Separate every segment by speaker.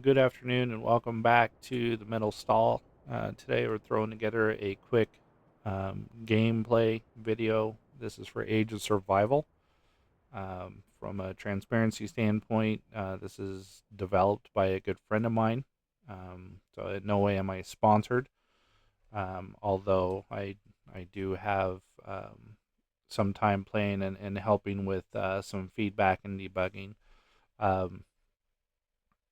Speaker 1: Good afternoon and welcome back to the Metal Stall. Today we're throwing together a quick gameplay video. This is for Age of Survival. From a transparency standpoint, this is developed by a good friend of mine. So in no way am I sponsored, although I do have some time playing and helping with some feedback and debugging. Um,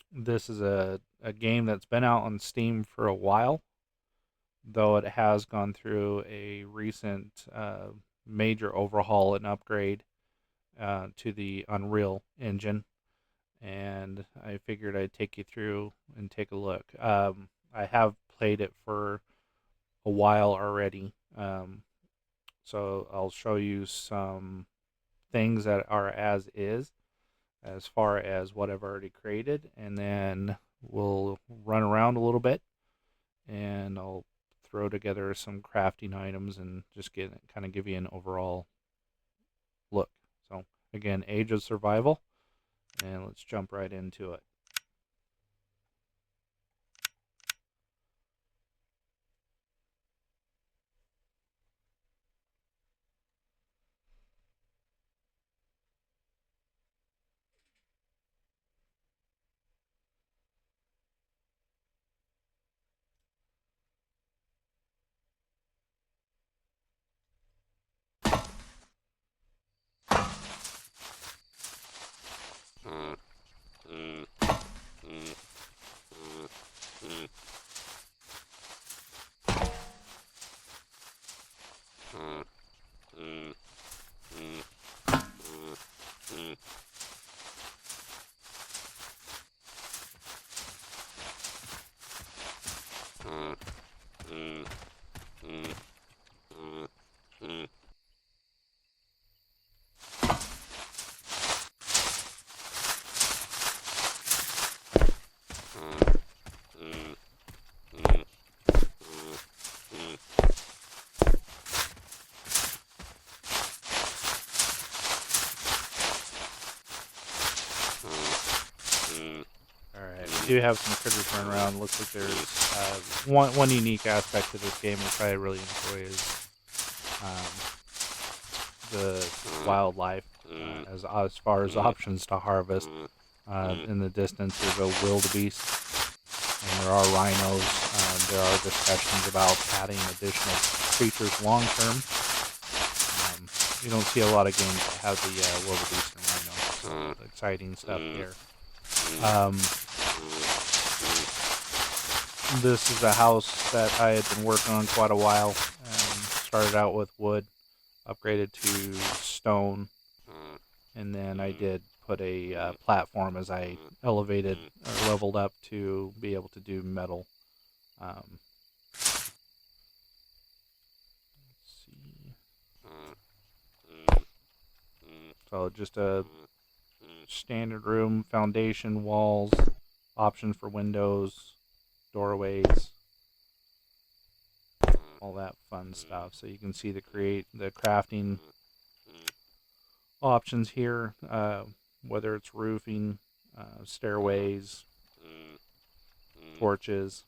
Speaker 1: This is a game that's been out on Steam for a while, though it has gone through a recent major overhaul and upgrade to the Unreal Engine. And I figured I'd take you through and take a look. I have played it for a while already, so I'll show you some things that are as is, as far as what I've already created, and then we'll run around a little bit and I'll throw together some crafting items and just kind of give you an overall look. So again, Age of Survival, and let's jump right into it. Alright, we do have some critters running around. Looks like there's one unique aspect to this game which I really enjoy is the wildlife, as far as options to harvest. In the distance there's a wildebeest, and there are rhinos. There are discussions about adding additional creatures long term. You don't see a lot of games that have the wildebeest and rhino, so exciting stuff here. This is a house that I had been working on quite a while. Started out with wood, upgraded to stone, and then I did put a platform as I elevated or leveled up to be able to do metal. Let's see. So just a standard room, foundation, walls, option for windows, doorways, all that fun stuff. So you can see the crafting options here, whether it's roofing, stairways, porches,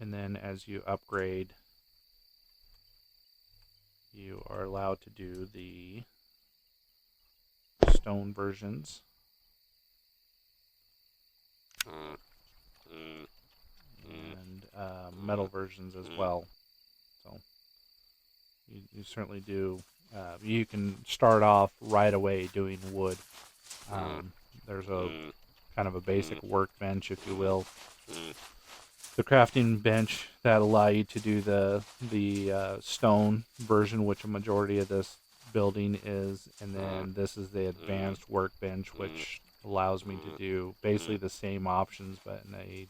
Speaker 1: and then as you upgrade, you are allowed to do the stone versions. and metal versions as well. So you certainly do. You can start off right away doing wood. There's a kind of a basic workbench, if you will. The crafting bench that allow you to do the stone version, which a majority of this building is, and then this is the advanced workbench, which allows me to do basically the same options but in a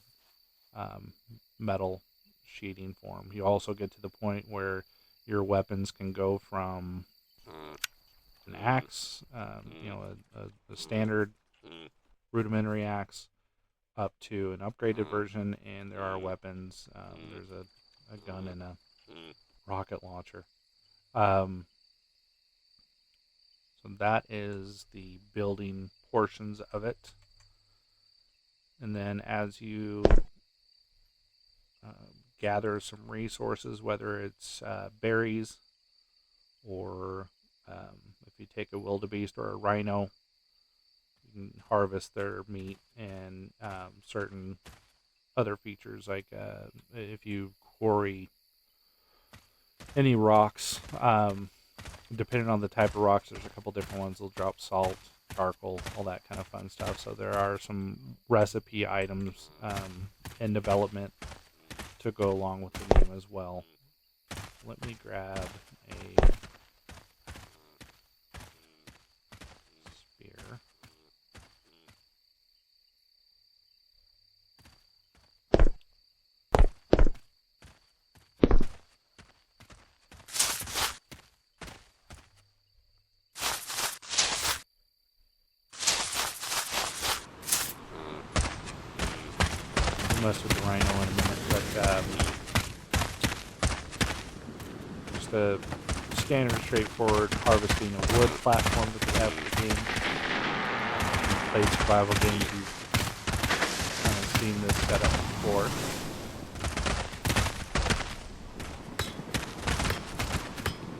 Speaker 1: metal sheeting form. You also get to the point where your weapons can go from an axe, a standard rudimentary axe, up to an upgraded version, and there are weapons. There's a gun and a rocket launcher. So that is the building portions of it. And then as you gather some resources, whether it's berries or if you take a wildebeest or a rhino, you can harvest their meat and certain other features like if you quarry any rocks, depending on the type of rocks, there's a couple different ones. They'll drop salt, charcoal, all that kind of fun stuff. So there are some recipe items in development to go along with the game as well. Let me grab a spear. I'll mess with the rhino in a minute, but just a standard, straightforward harvesting a wood platform that they have in the game. Played survival games, you've kind of seen this setup before.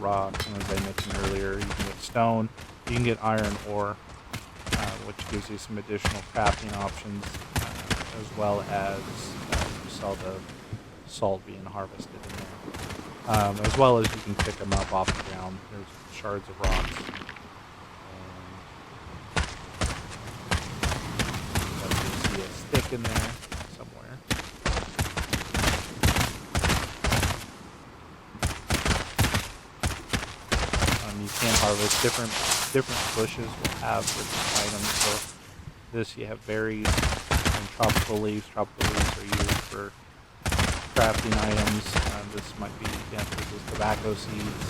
Speaker 1: Rock, and as I mentioned earlier, you can get stone, you can get iron ore, which gives you some additional crafting options, as well as you saw the salt being harvested in there, as well as you can pick them up off the ground. There's shards of rocks, and you see a stick in there somewhere. You can harvest different bushes will have different items. So this, you have berries and tropical leaves. Tropical leaves are used for crafting items. This might be, this is tobacco seeds.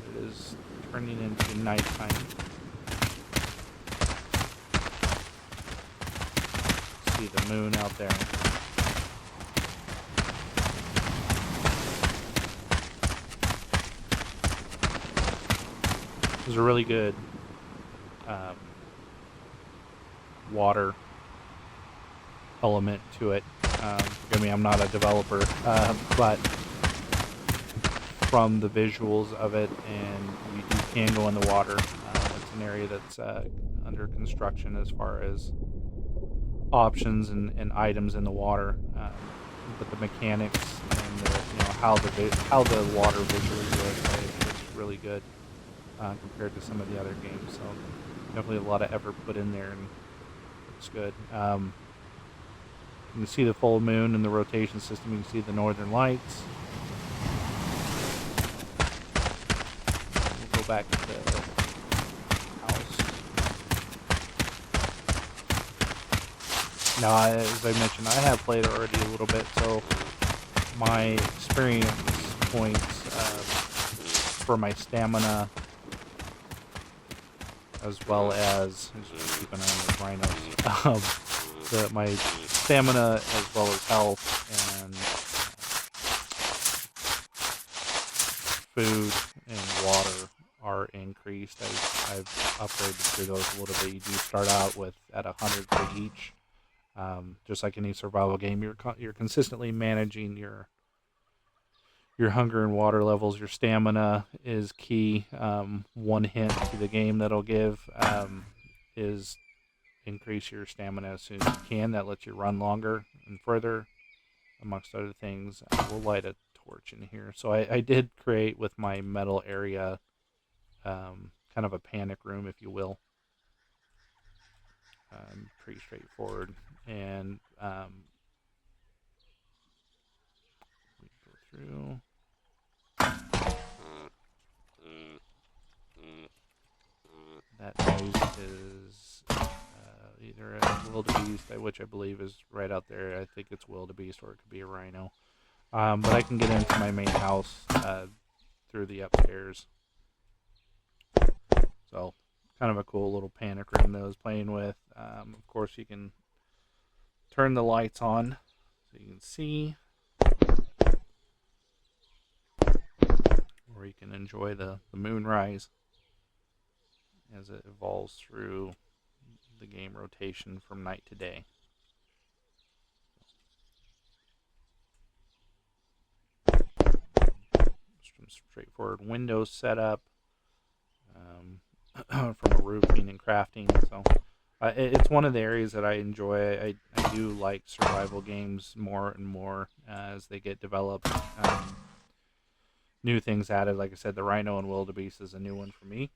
Speaker 1: It is turning into nighttime. See the moon out there. There's a really good water element to it. Forgive me, I'm not a developer, but from the visuals of it, and you can go in the water. It's an area that's under construction as far as options and items in the water, but the mechanics and how the water visually looks, it's really good. Compared to some of the other games, so definitely a lot of effort put in there, and it's good. You can see the full moon in the rotation system. You can see the northern lights. We'll go back to the house. Now, as I mentioned, I have played already a little bit, so my experience points for my stamina, as well as keep an eye on those rhinos. My stamina, as well as health and food and water, are increased. I've upgraded through those a little bit. You do start out with at 100 for each. Just like any survival game, you're consistently managing your hunger and water levels. Your stamina is key. One hint to the game that'll give is increase your stamina as soon as you can. That lets you run longer and further, amongst other things. We'll light a torch in here. So I did create with my metal area kind of a panic room, if you will. Pretty straightforward. And we go through. That noise is either a wildebeest, which I believe is right out there. I think it's wildebeest, or it could be a rhino. But I can get into my main house through the upstairs. So, kind of a cool little panic room that I was playing with. Of course, you can turn the lights on so you can see, or you can enjoy the moonrise as it evolves through the game rotation from night to day. Some straightforward Windows setup from a roofing and crafting. So it's one of the areas that I enjoy. I do like survival games more and more as they get developed. New things added. Like I said, the Rhino and Wildebeest is a new one for me,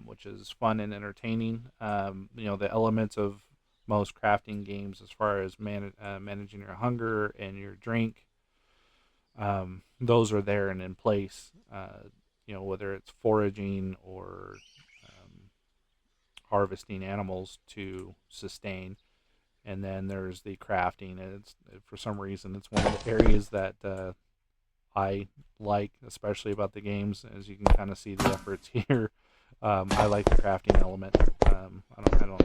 Speaker 1: which is fun and entertaining. The elements of most crafting games, as far as managing your hunger and your drink, those are there and in place. Whether it's foraging or harvesting animals to sustain, and then there's the crafting. It's, for some reason, it's one of the areas that I like, especially about the games, as you can kind of see the efforts here. I like the crafting element. I don't know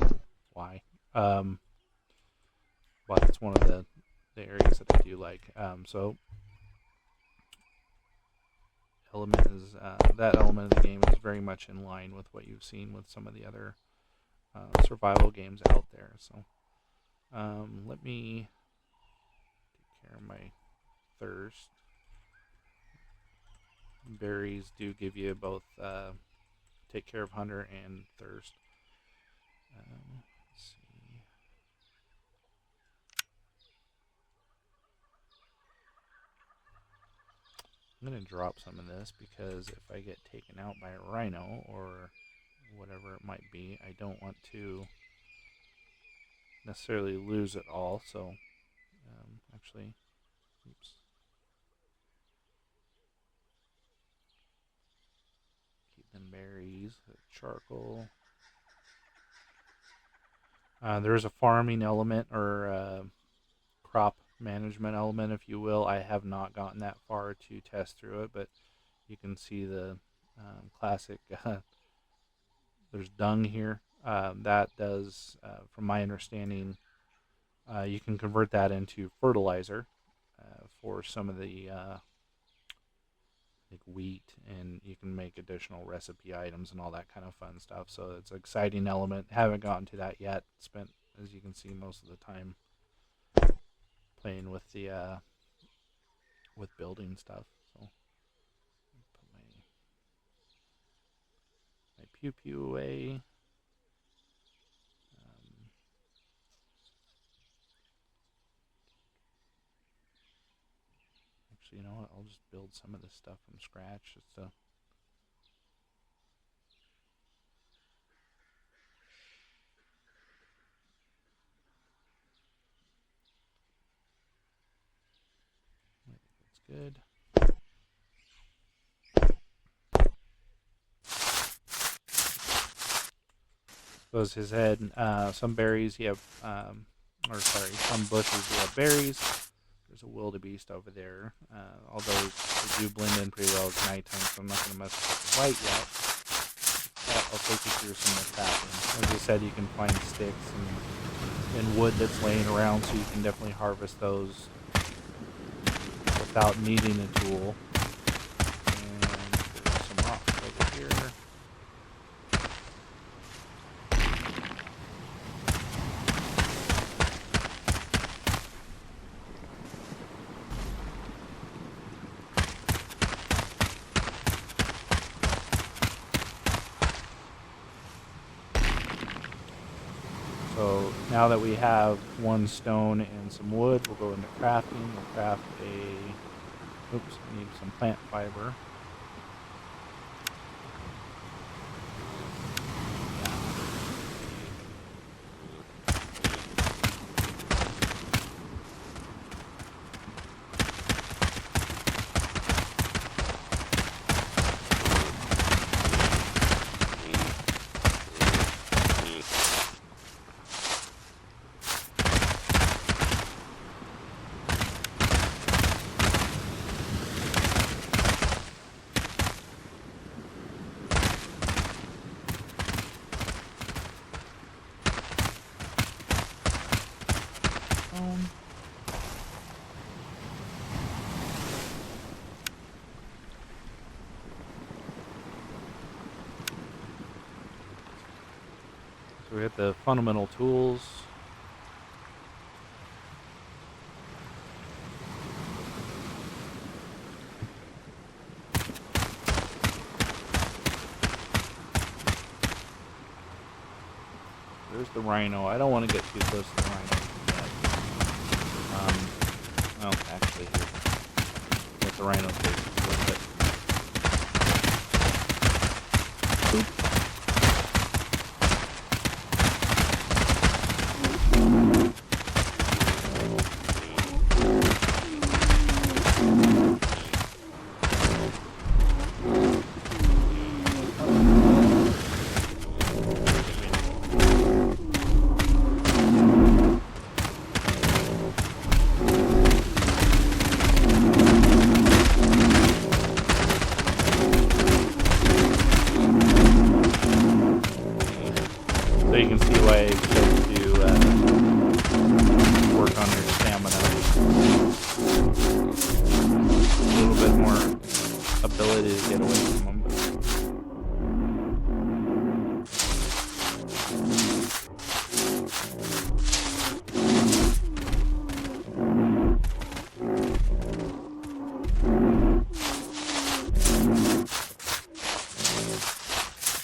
Speaker 1: why, but it's one of the areas that I do like. So that element of the game is very much in line with what you've seen with some of the other survival games out there. So let me take care of my thirst. Berries do give you both take care of hunger and thirst. Let's see. I'm going to drop some of this because if I get taken out by a rhino or whatever it might be, I don't want to necessarily lose it all. So actually, oops. Keep them berries, charcoal. There is a farming element or crop management element, if you will. I have not gotten that far to test through it, but you can see the classic. There's dung here. That does, from my understanding, you can convert that into fertilizer for some of the like wheat, and you can make additional recipe items and all that kind of fun stuff. So it's an exciting element. Haven't gotten to that yet. Spent, as you can see, most of the time playing with the with building stuff. So put my pew pew away. Actually, you know what? I'll just build some of this stuff from scratch just to. That's good. Goes his head. Some berries you have, some bushes you have berries. There's a wildebeest over there. Although they do blend in pretty well. It's nighttime, so I'm not going to mess with the light yet. I'll take you through some of the crafting. As I said, you can find sticks and wood that's laying around, so you can definitely harvest those without needing a tool. And there's some rocks over here. So now that we have one stone and some wood, we'll go into crafting. We'll craft a... Oops, I need some plant fiber. So we hit the fundamental tools. There's the rhino. I don't want to get too close to the rhino yet. Well, actually, let the rhino take a little bit. Boop. So you can see why it's good to work on your stamina. A little bit more ability to get away from them.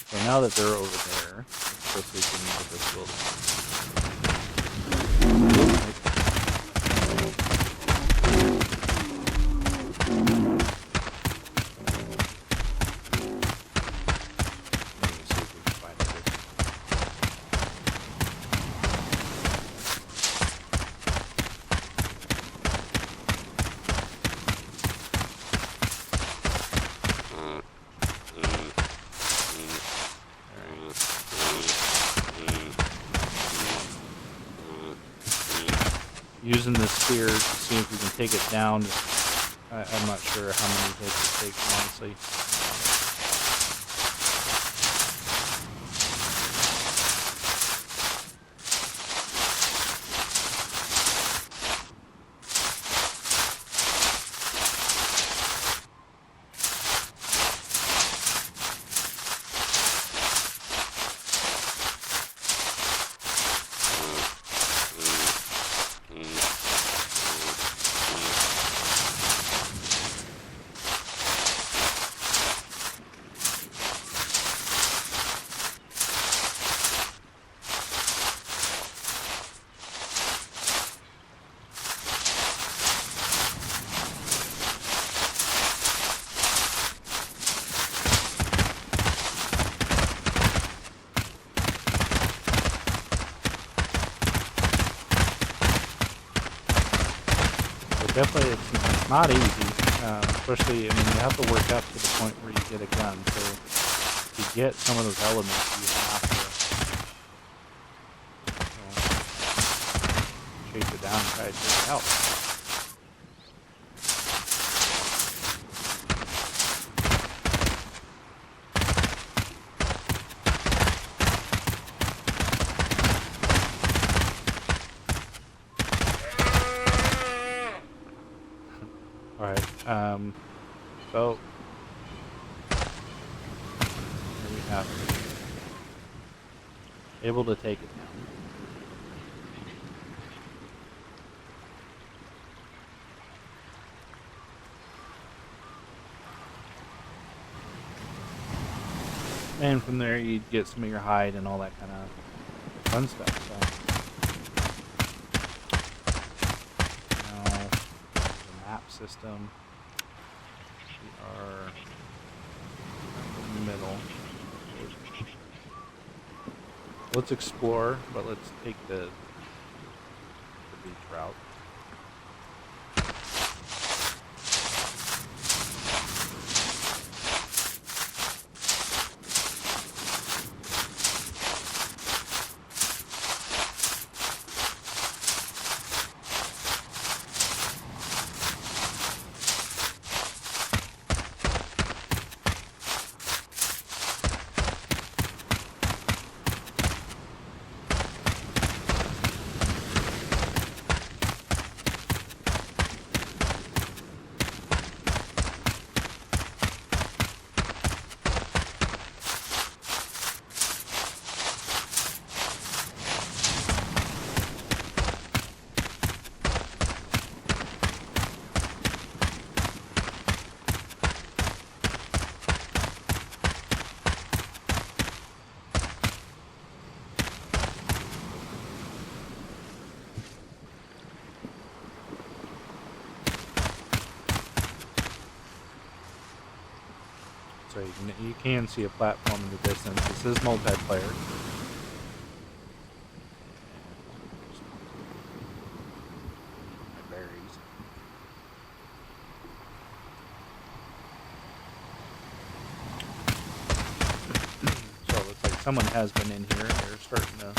Speaker 1: So now that they're over there, let's see if we can get this little... Using the spear to see if we can take it down. I'm not sure how many hits it takes, honestly. Definitely, it's not easy, especially, I mean, you have to work up to the point where you get a gun, so to get some of those elements, you have to chase it down and try to take it out. Alright, so here we have it. Able to take it down. And from there you'd get some of your hide and all that kind of fun stuff. So. system. We are in the middle. Let's explore, but let's take the beach route. So you can see a platform in the distance. This is multiplayer. My berries. So it looks like someone has been in here. They're starting to.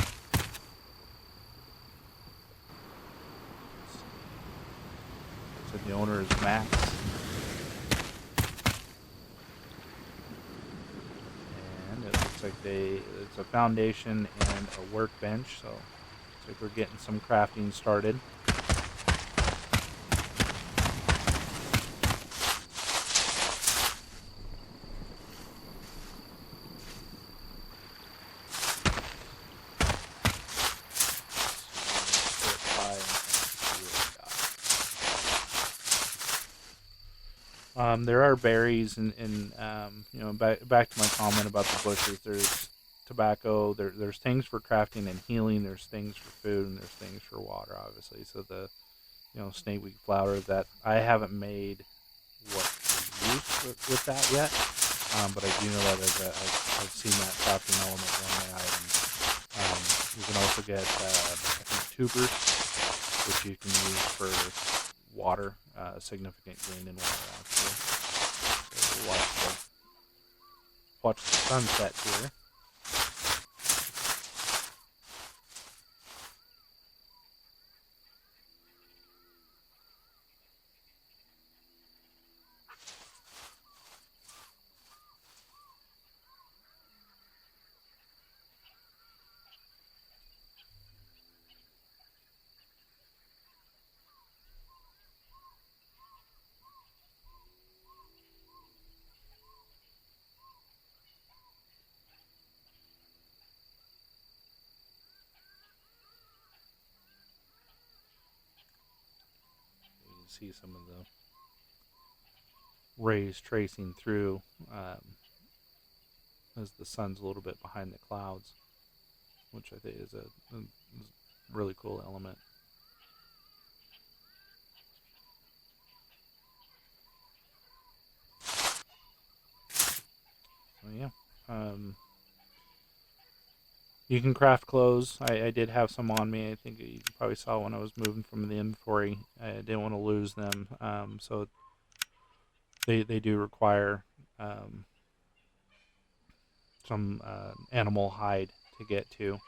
Speaker 1: So the owner is Max. Like it's a foundation and a workbench, so looks like we're getting some crafting started. There are berries and you know, back to my comment about the bushes. There's tobacco. There's things for crafting and healing. There's things for food, and there's things for water, obviously. So the snakeweed flower, that I haven't made what to use with that yet, but I do know that I've seen that crafting element in my items. You can also get I think tubers, which you can use for water, significant gain in water actually. So we'll watch the sunset here. See some of the rays tracing through as the sun's a little bit behind the clouds, which I think is a really cool element. So yeah, you can craft clothes. I did have some on me. I think you probably saw when I was moving from the inventory. I didn't want to lose them, so they do require some animal hide to get to.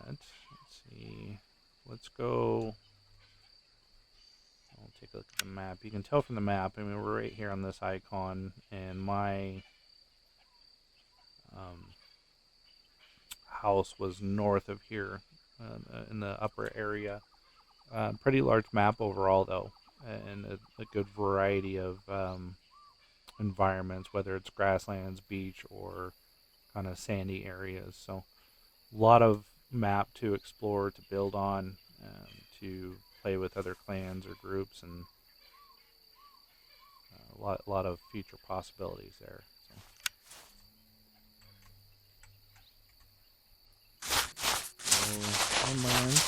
Speaker 1: Let's see. Let's go. I'll take a look at the map. You can tell from the map. I mean, we're right here on this icon, and my house was north of here, in the upper area. Pretty large map overall, though, and a good variety of environments, whether it's grasslands, beach, or kind of sandy areas. So a lot of map to explore, to build on, to play with other clans or groups, and a lot of future possibilities there. So homeland.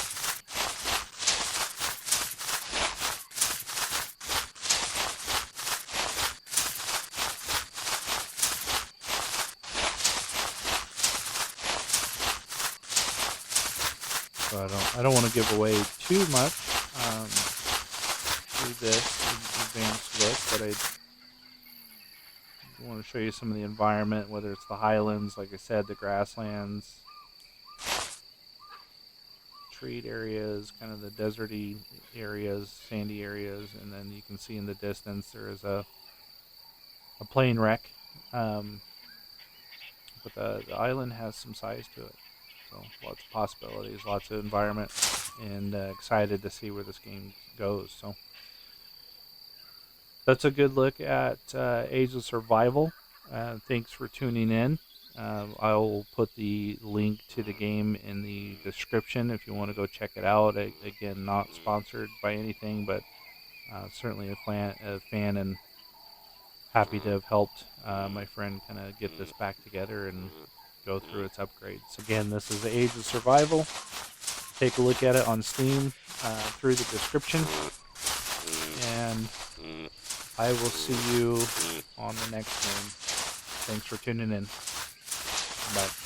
Speaker 1: So I don't want to give away too much through this advanced look, but I want to show you some of the environment, whether it's the highlands, like I said, the grasslands, treed areas, kind of the deserty areas, sandy areas, and then you can see in the distance there is a plane wreck. But the island has some size to it. So lots of possibilities, lots of environment, and excited to see where this game goes. So that's a good look at Age of Survival. Thanks for tuning in. I'll put the link to the game in the description if you want to go check it out. Again, not sponsored by anything, but certainly a fan and happy to have helped my friend kind of get this back together and go through its upgrades. Again, this is the Age of Survival. Take a look at it on Steam through the description. And I will see you on the next game. Thanks for tuning in. Bye.